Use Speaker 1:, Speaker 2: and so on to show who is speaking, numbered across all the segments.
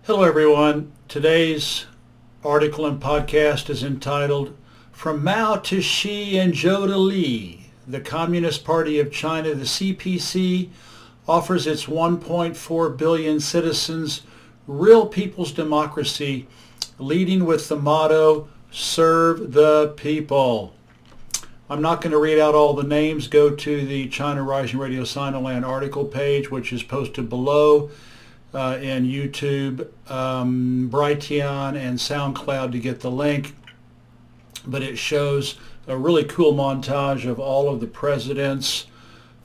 Speaker 1: Hello everyone. Today's article and podcast is entitled From Mao to Xi and Zhou to Li, the Communist Party of China, the CPC, offers its 1.4 billion citizens real people's democracy, leading with the motto, serve the people. I'm not going to read out all the names. Go to the China Rising Radio Sinoland article page, which is posted below in YouTube, Brighteon, and SoundCloud to get the link. But it shows a really cool montage of all of the presidents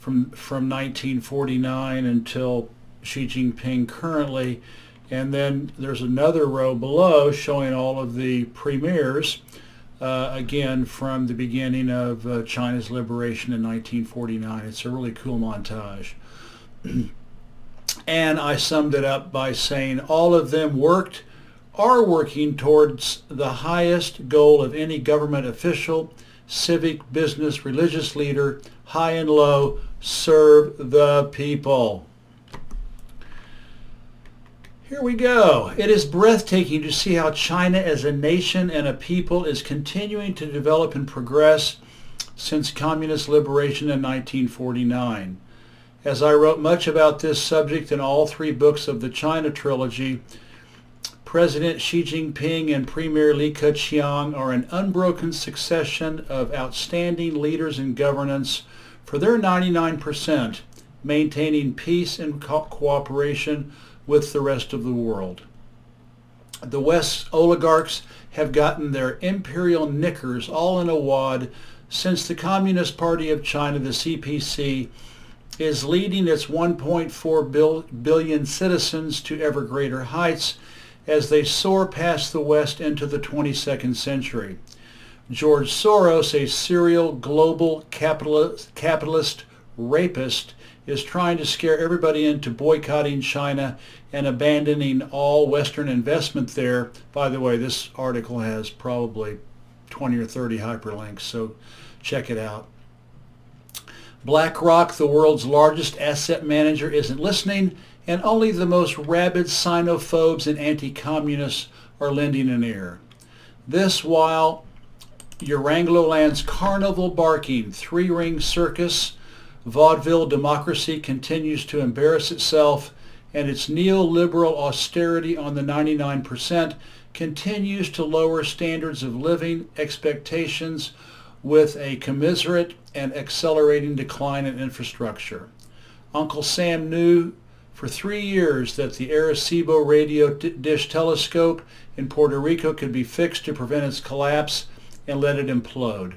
Speaker 1: from 1949 until Xi Jinping currently. And then there's another row below showing all of the premiers, again, from the beginning of China's liberation in 1949. It's a really cool montage. And I summed it up by saying all of them are working towards the highest goal of any government official, civic, business, religious leader, high and low, serve the people. Here we go. It is breathtaking to see how China as a nation and a people is continuing to develop and progress since communist liberation in 1949. As I wrote much about this subject in all three books of the China trilogy, President Xi Jinping and Premier Li Keqiang are an unbroken succession of outstanding leaders in governance for their 99%, maintaining peace and cooperation with the rest of the world. The West's oligarchs have gotten their imperial knickers all in a wad since the Communist Party of China, the CPC, is leading its 1.4 billion citizens to ever greater heights as they soar past the West into the 22nd century. George Soros, a serial global capitalist rapist, is trying to scare everybody into boycotting China and abandoning all Western investment there. By the way, this article has probably 20 or 30 hyperlinks, so check it out. BlackRock, the world's largest asset manager, isn't listening, and only the most rabid xenophobes and anti-communists are lending an ear. This while Eurangloland's carnival barking, three-ring circus, vaudeville democracy continues to embarrass itself, and its neoliberal austerity on the 99% continues to lower standards of living expectations with a commiserate and accelerating decline in infrastructure. Uncle Sam knew for 3 years that the Arecibo radio dish telescope in Puerto Rico could be fixed to prevent its collapse and let it implode.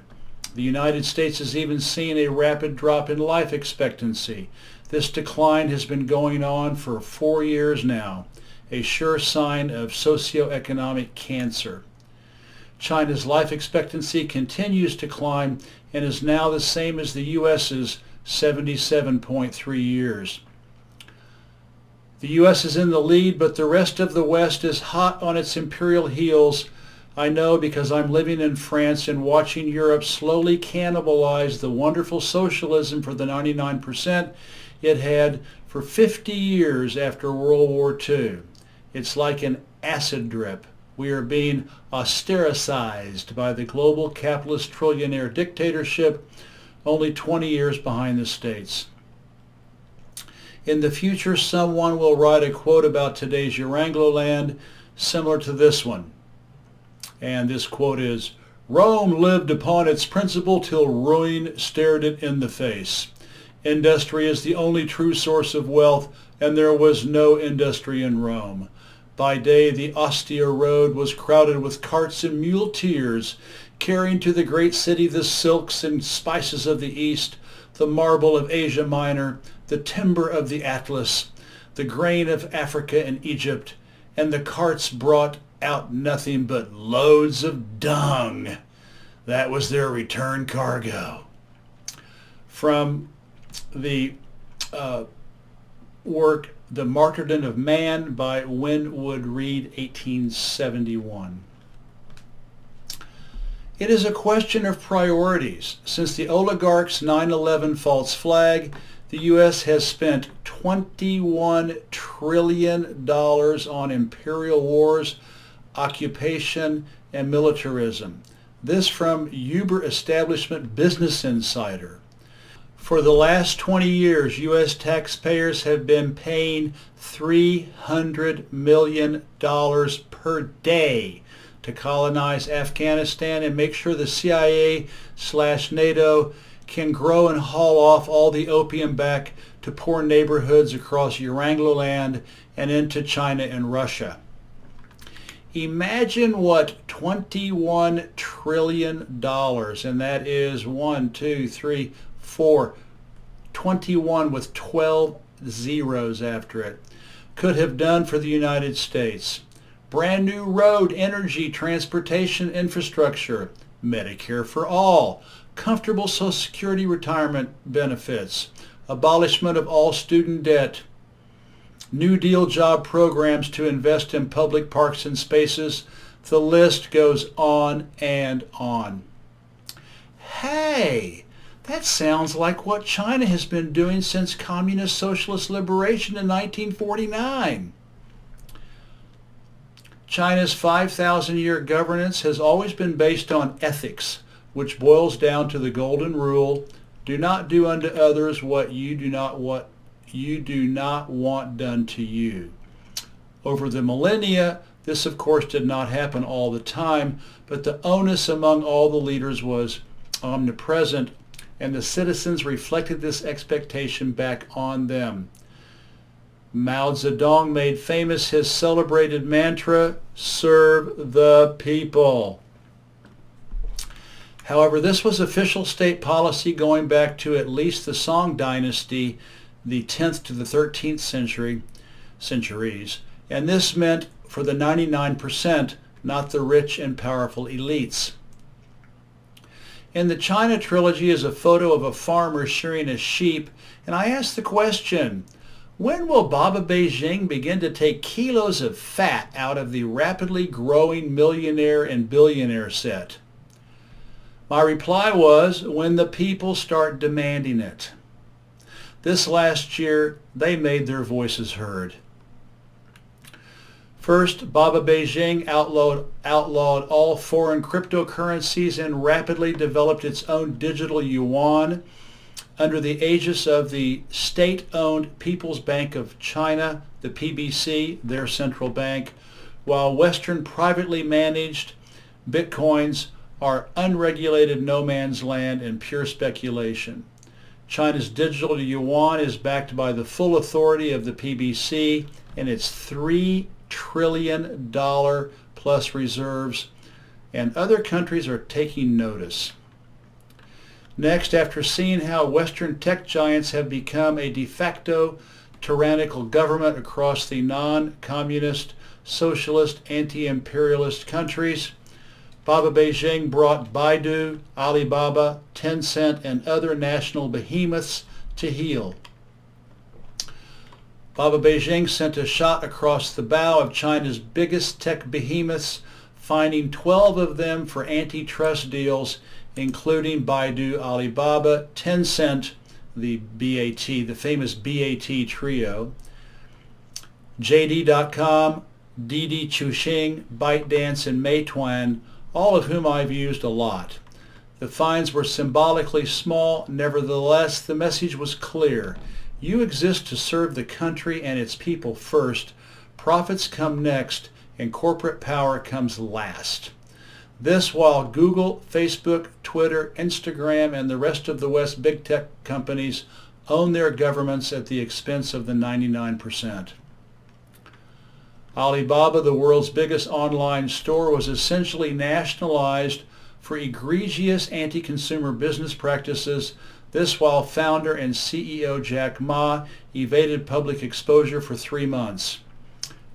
Speaker 1: The United States has even seen a rapid drop in life expectancy. This decline has been going on for 4 years now, a sure sign of socioeconomic cancer. China's life expectancy continues to climb and is now the same as the U.S.'s 77.3 years. The U.S. is in the lead, but the rest of the West is hot on its imperial heels. I know because I'm living in France and watching Europe slowly cannibalize the wonderful socialism for the 99% it had for 50 years after World War II. It's like an acid drip. We are being austericized by the global capitalist trillionaire dictatorship, only 20 years behind the States. In the future, someone will write a quote about today's Eurangloland similar to this one. And this quote is, "Rome lived upon its principle till ruin stared it in the face. Industry is the only true source of wealth, and there was no industry in Rome. By day the austere road was crowded with carts and muleteers, carrying to the great city the silks and spices of the East, the marble of Asia Minor, the timber of the Atlas, the grain of Africa and Egypt, and the carts brought out nothing but loads of dung. That was their return cargo." From the work The Martyrdom of Man by Winwood Reade, 1871. It is a question of priorities. Since the oligarchs' 9/11 false flag, The U.S. has spent $21 trillion on imperial wars, occupation, and militarism. This from Uber establishment Business Insider. For the last 20 years, U.S. taxpayers have been paying $300 million per day to colonize Afghanistan and make sure the CIA/NATO can grow and haul off all the opium back to poor neighborhoods across Uranglo land and into China and Russia. Imagine what $21 trillion, and that is 1, 2, 3, 4, 21 with 12 zeros after it, could have done for the United States. Brand new road, energy, transportation infrastructure, Medicare for all, comfortable Social Security retirement benefits, abolishment of all student debt, New Deal job programs to invest in public parks and spaces. The list goes on and on. Hey, that sounds like what China has been doing since communist socialist liberation in 1949. China's 5,000-year governance has always been based on ethics, which boils down to the golden rule: do not do unto others what you do not want done to you. Over the millennia, this of course did not happen all the time, but the onus among all the leaders was omnipresent, and the citizens reflected this expectation back on them. Mao Zedong made famous his celebrated mantra, "Serve the people." However, this was official state policy going back to at least the Song dynasty, the 10th to the 13th centuries, and this meant for the 99%, not the rich and powerful elites. In the China trilogy is a photo of a farmer shearing a sheep, and I ask the question, when will Baba Beijing begin to take kilos of fat out of the rapidly growing millionaire and billionaire set? My reply was, when the people start demanding it. This last year, they made their voices heard. First, Baba Beijing outlawed all foreign cryptocurrencies and rapidly developed its own digital yuan under the aegis of the state-owned People's Bank of China, the PBC, their central bank, while Western privately managed bitcoins are unregulated no man's land and pure speculation. China's digital yuan is backed by the full authority of the PBC and its $3 trillion plus reserves, and other countries are taking notice. Next, after seeing how Western tech giants have become a de facto tyrannical government across the non-communist, socialist, anti-imperialist countries, Baba Beijing brought Baidu, Alibaba, Tencent, and other national behemoths to heel. Baba Beijing sent a shot across the bow of China's biggest tech behemoths, finding 12 of them for antitrust deals, including Baidu, Alibaba, Tencent, the BAT, the famous BAT trio, JD.com, Didi Chuxing, ByteDance, and Meituan, all of whom I've used a lot. The fines were symbolically small. Nevertheless, the message was clear. You exist to serve the country and its people first. Profits come next, and corporate power comes last. This while Google, Facebook, Twitter, Instagram, and the rest of the West big tech companies own their governments at the expense of the 99%. Alibaba, the world's biggest online store, was essentially nationalized for egregious anti-consumer business practices. This while founder and CEO Jack Ma evaded public exposure for 3 months.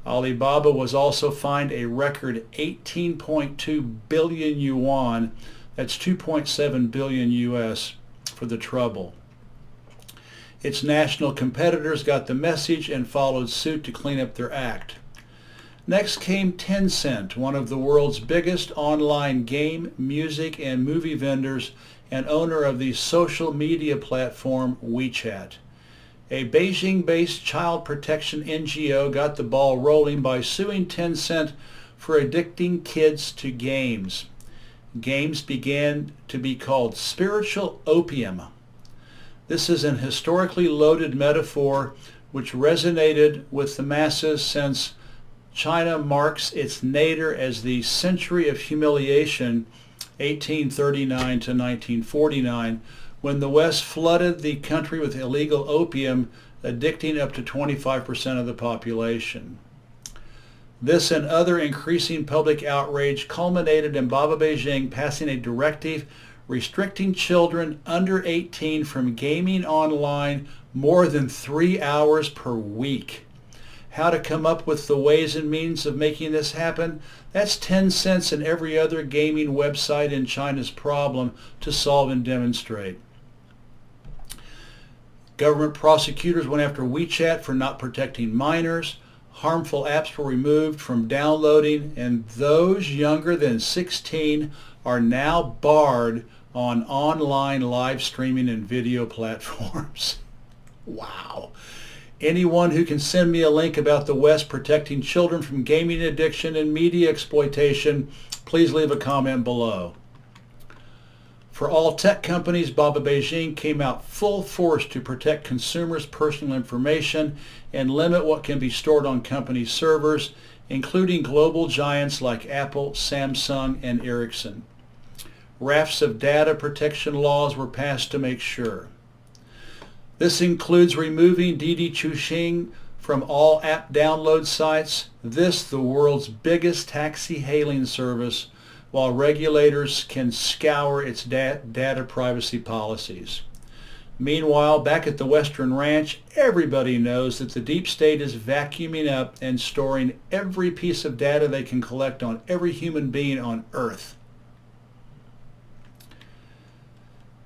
Speaker 1: Alibaba was also fined a record 18.2 billion yuan, that's 2.7 billion US, for the trouble. Its national competitors got the message and followed suit to clean up their act. Next came Tencent, one of the world's biggest online game, music, and movie vendors and owner of the social media platform WeChat. A Beijing-based child protection NGO got the ball rolling by suing Tencent for addicting kids to games. Games began to be called spiritual opium. This is an historically loaded metaphor which resonated with the masses since China marks its nadir as the century of humiliation, 1839 to 1949, when the West flooded the country with illegal opium, addicting up to 25% of the population. This and other increasing public outrage culminated in Baba Beijing passing a directive restricting children under 18 from gaming online more than 3 hours per week. How to come up with the ways and means of making this happen? That's 10 cents and every other gaming website in China's problem to solve and demonstrate. Government prosecutors went after WeChat for not protecting minors. Harmful apps were removed from downloading, and those younger than 16 are now barred on online live streaming and video platforms. Wow. Anyone who can send me a link about the West protecting children from gaming addiction and media exploitation, please leave a comment below. For all tech companies, Baba Beijing came out full force to protect consumers' personal information and limit what can be stored on company servers, including global giants like Apple, Samsung, and Ericsson. Rafts of data protection laws were passed to make sure. This includes removing Didi Chuxing from all app download sites. This, the world's biggest taxi hailing service, while regulators can scour its data privacy policies. Meanwhile, back at the Western Ranch, everybody knows that the deep state is vacuuming up and storing every piece of data they can collect on every human being on Earth.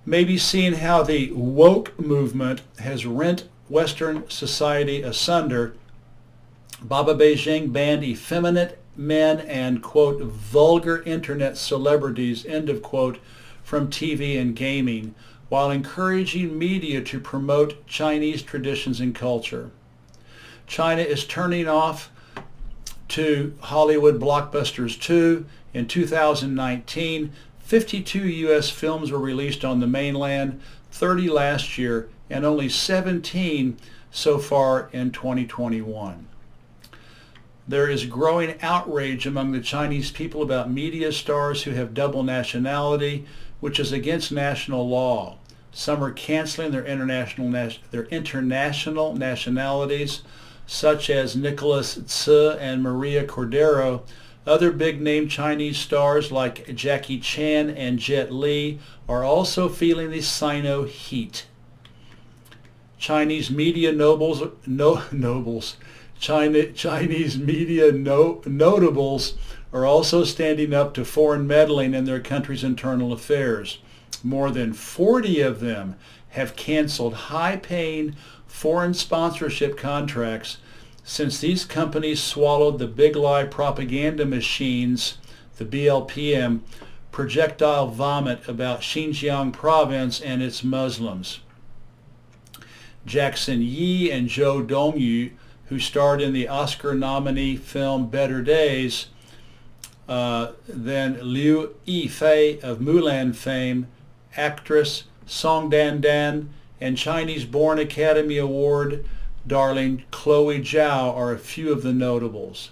Speaker 1: Maybe seeing how the woke movement has rent Western society asunder, Baba Beijing banned effeminate men and, quote, vulgar internet celebrities, end of quote, from TV and gaming, while encouraging media to promote Chinese traditions and culture. China is turning off to Hollywood blockbusters too. In 2019, 52 U.S. films were released on the mainland, 30 last year, and only 17 so far in 2021. There is growing outrage among the Chinese people about media stars who have double nationality, which is against national law. Some are canceling their international nationalities, such as Nicholas Tse and Maria Cordero. Other big-name Chinese stars like Jackie Chan and Jet Li are also feeling the Sino heat. Chinese media notables are also standing up to foreign meddling in their country's internal affairs. More than 40 of them have canceled high-paying foreign sponsorship contracts since these companies swallowed the big lie propaganda machines, the BLPM, projectile vomit about Xinjiang province and its Muslims. Jackson Yi and Zhou Dongyu, who starred in the Oscar nominee film Better Days, then Liu Yifei of Mulan fame, actress Song Dan, and Chinese-born Academy Award darling Chloe Zhao are a few of the notables.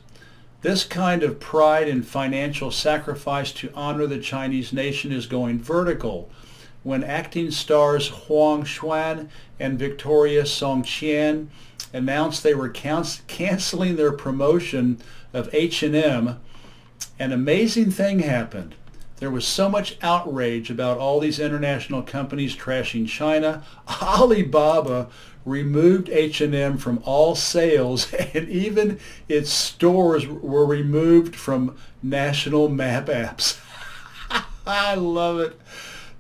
Speaker 1: This kind of pride and financial sacrifice to honor the Chinese nation is going vertical when acting stars Huang Xuan and Victoria Songqian announced they were canceling their promotion of H&M. An amazing thing happened. There was so much outrage about all these international companies trashing China. Alibaba removed H&M from all sales, and even its stores were removed from national map apps. I love it.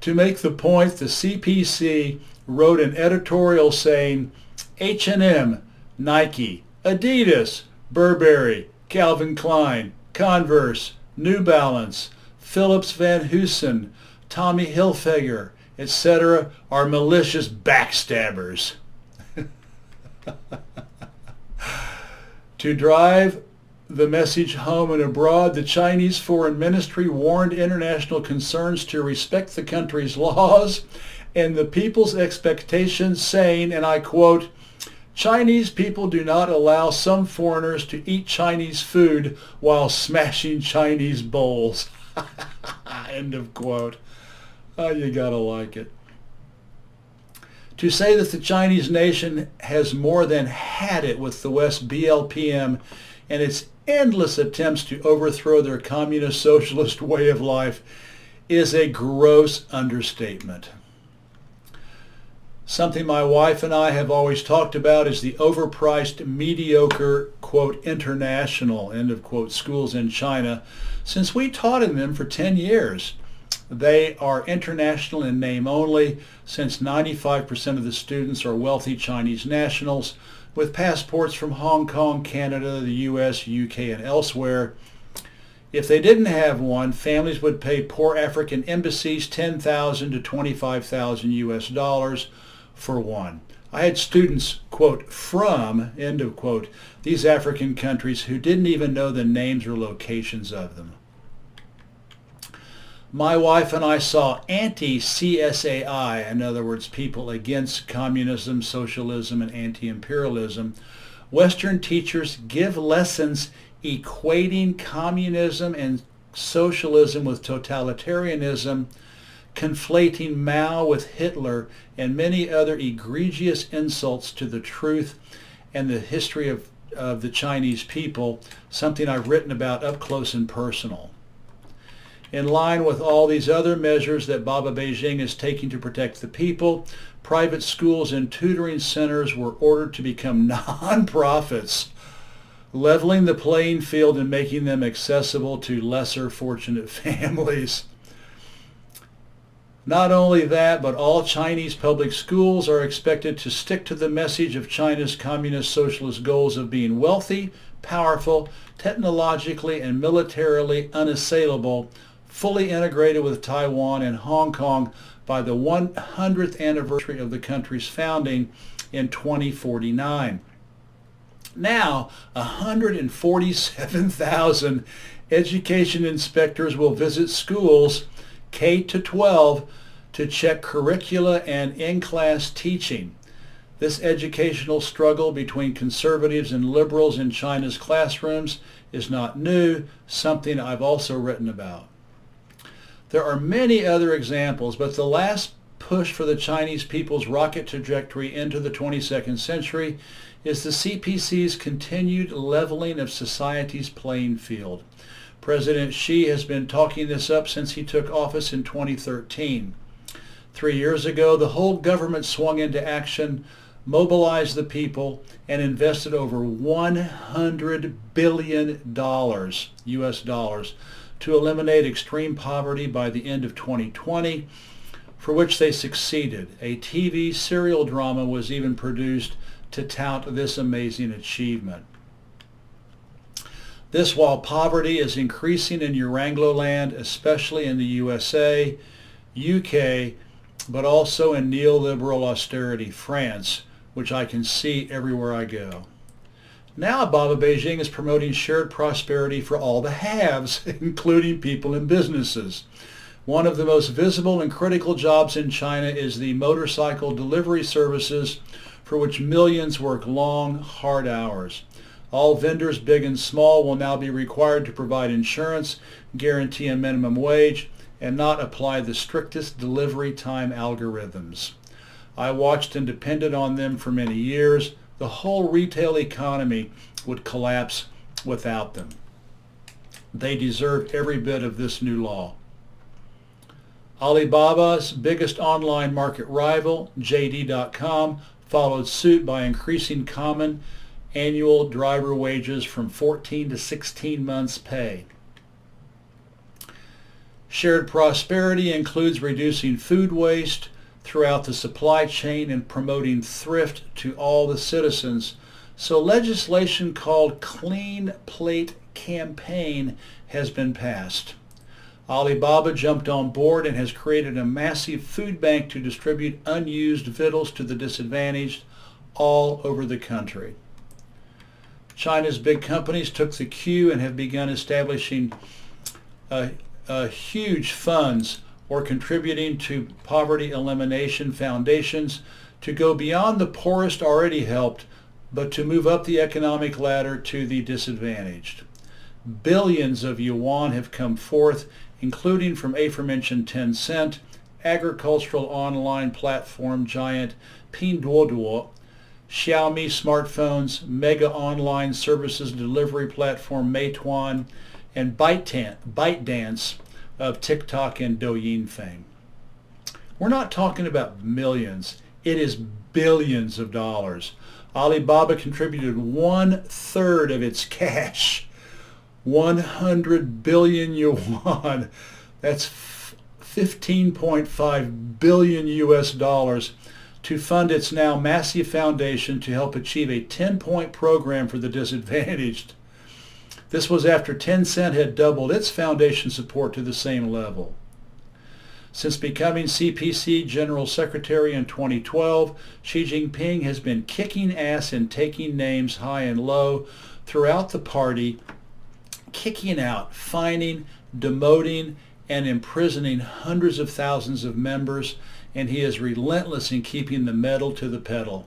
Speaker 1: To make the point, the CPC wrote an editorial saying, H&M, Nike, Adidas, Burberry, Calvin Klein, Converse, New Balance, Phillips Van Heusen, Tommy Hilfiger, etc. are malicious backstabbers. To drive the message home and abroad, the Chinese Foreign Ministry warned international concerns to respect the country's laws and the people's expectations, saying, and I quote, "Chinese people do not allow some foreigners to eat Chinese food while smashing Chinese bowls." End of quote. Oh, you gotta like it. To say that the Chinese nation has more than had it with the West BLPM and its endless attempts to overthrow their communist socialist way of life is a gross understatement. Something my wife and I have always talked about is the overpriced, mediocre, quote, international, end of quote, schools in China, since we taught in them for 10 years. They are international in name only, since 95% of the students are wealthy Chinese nationals with passports from Hong Kong, Canada, the US, UK, and elsewhere. If they didn't have one, families would pay poor African embassies $10,000 to $25,000 US for one. I had students, quote, from, end of quote, these African countries who didn't even know the names or locations of them. My wife and I saw anti-CSAI, in other words, people against communism, socialism, and anti-imperialism, Western teachers give lessons equating communism and socialism with totalitarianism, conflating Mao with Hitler, and many other egregious insults to the truth and the history of the Chinese people, something I've written about up close and personal. In line with all these other measures that Baba Beijing is taking to protect the people, private schools and tutoring centers were ordered to become non-profits, leveling the playing field and making them accessible to lesser fortunate families. Not only that, but all Chinese public schools are expected to stick to the message of China's communist socialist goals of being wealthy, powerful, technologically and militarily unassailable, fully integrated with Taiwan and Hong Kong by the 100th anniversary of the country's founding in 2049. Now, 147,000 education inspectors will visit schools K to 12 to check curricula and in-class teaching. This educational struggle between conservatives and liberals in China's classrooms is not new, something I've also written about. There are many other examples, but the last push for the Chinese people's rocket trajectory into the 22nd century is the CPC's continued leveling of society's playing field. President Xi has been talking this up since he took office in 2013. 3 years ago, the whole government swung into action, mobilized the people, and invested over $100 billion US dollars to eliminate extreme poverty by the end of 2020, for which they succeeded. A TV serial drama was even produced to tout this amazing achievement. This while poverty is increasing in Euranglo land, especially in the USA, UK, but also in neoliberal austerity France, which I can see everywhere I go. Now Baba Beijing is promoting shared prosperity for all the haves, including people and businesses. One of the most visible and critical jobs in China is the motorcycle delivery services, for which millions work long, hard hours. All vendors, big and small, will now be required to provide insurance, guarantee a minimum wage, and not apply the strictest delivery time algorithms. I watched and depended on them for many years. The whole retail economy would collapse without them. They deserve every bit of this new law. Alibaba's biggest online market rival, JD.com, followed suit by increasing common annual driver wages from 14 to 16 months' pay. Shared prosperity includes reducing food waste throughout the supply chain and promoting thrift to all the citizens. So legislation called Clean Plate Campaign has been passed. Alibaba jumped on board and has created a massive food bank to distribute unused victuals to the disadvantaged, all over the country. China's big companies took the cue and have begun establishing huge funds or contributing to poverty elimination foundations to go beyond the poorest already helped, but to move up the economic ladder to the disadvantaged. Billions of yuan have come forth, including from aforementioned Tencent, agricultural online platform giant Pinduoduo, Xiaomi smartphones, mega online services delivery platform Meituan, and ByteDance of TikTok and Douyin fame. We're not talking about millions. It is billions of dollars. Alibaba contributed 1/3 of its cash, 100 billion yuan. That's 15.5 billion US dollars to fund its now massive foundation to help achieve a 10-point program for the disadvantaged. This was after Tencent had doubled its foundation support to the same level. Since becoming CPC General Secretary in 2012, Xi Jinping has been kicking ass and taking names high and low throughout the party, kicking out, fining, demoting, and imprisoning hundreds of thousands of members, and he is relentless in keeping the metal to the pedal.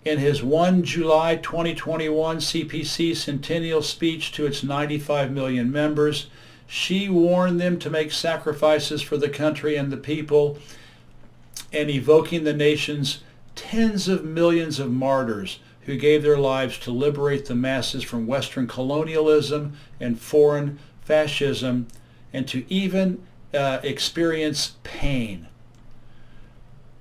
Speaker 1: In his 1 July 2021 CPC Centennial speech to its 95 million members, Xi warned them to make sacrifices for the country and the people, and evoking the nation's tens of millions of martyrs who gave their lives to liberate the masses from Western colonialism and foreign fascism, and to even experience pain.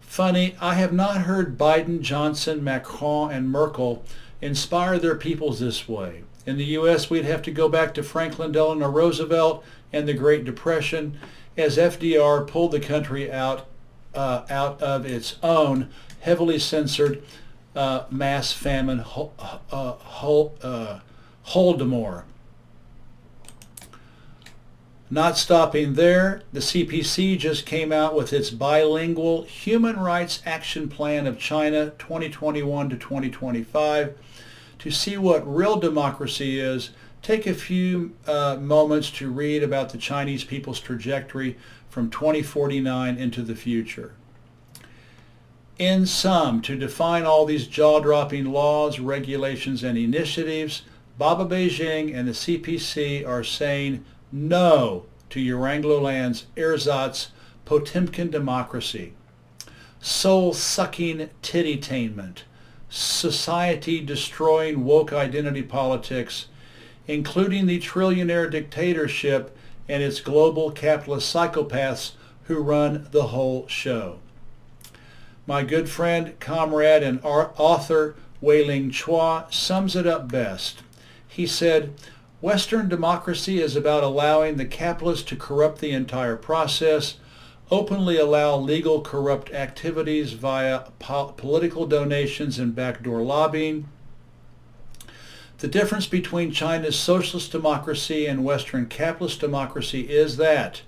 Speaker 1: Funny, I have not heard Biden, Johnson, Macron, and Merkel inspire their peoples this way. In the U.S., we'd have to go back to Franklin Delano Roosevelt and the Great Depression, as FDR pulled the country out of its own heavily censored mass famine Holodomor. Not stopping there, the CPC just came out with its bilingual Human Rights Action Plan of China 2021 to 2025. To see what real democracy is, take a few moments to read about the Chinese people's trajectory from 2049 into the future. In sum, to define all these jaw-dropping laws, regulations, and initiatives, Baba Beijing and the CPC are saying no to your Anglo-land's ersatz Potemkin democracy, soul-sucking titty-tainment, society-destroying woke identity politics, including the trillionaire dictatorship and its global capitalist psychopaths who run the whole show. My good friend, comrade, and author Wei-Ling Chua sums it up best. He said, Western democracy is about allowing the capitalists to corrupt the entire process, openly allow legal corrupt activities via political donations and backdoor lobbying. The difference between China's socialist democracy and Western capitalist democracy is that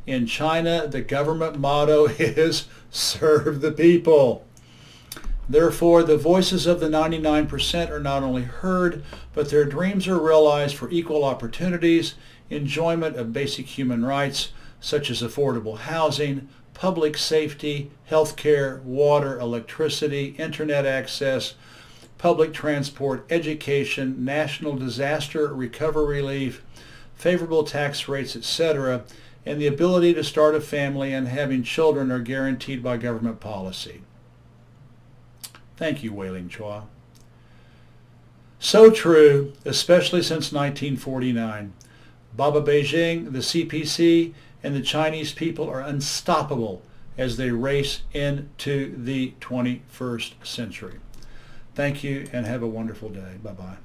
Speaker 1: in China, the government motto is serve the people. Therefore, the voices of the 99% are not only heard, but their dreams are realized for equal opportunities, enjoyment of basic human rights, such as affordable housing, public safety, healthcare, water, electricity, internet access, public transport, education, national disaster recovery relief, favorable tax rates, etc., and the ability to start a family and having children are guaranteed by government policy. Thank you, Wei-Ling Chua. So true, especially since 1949. Baba Beijing, the CPC, and the Chinese people are unstoppable as they race into the 21st century. Thank you and have a wonderful day. Bye-bye.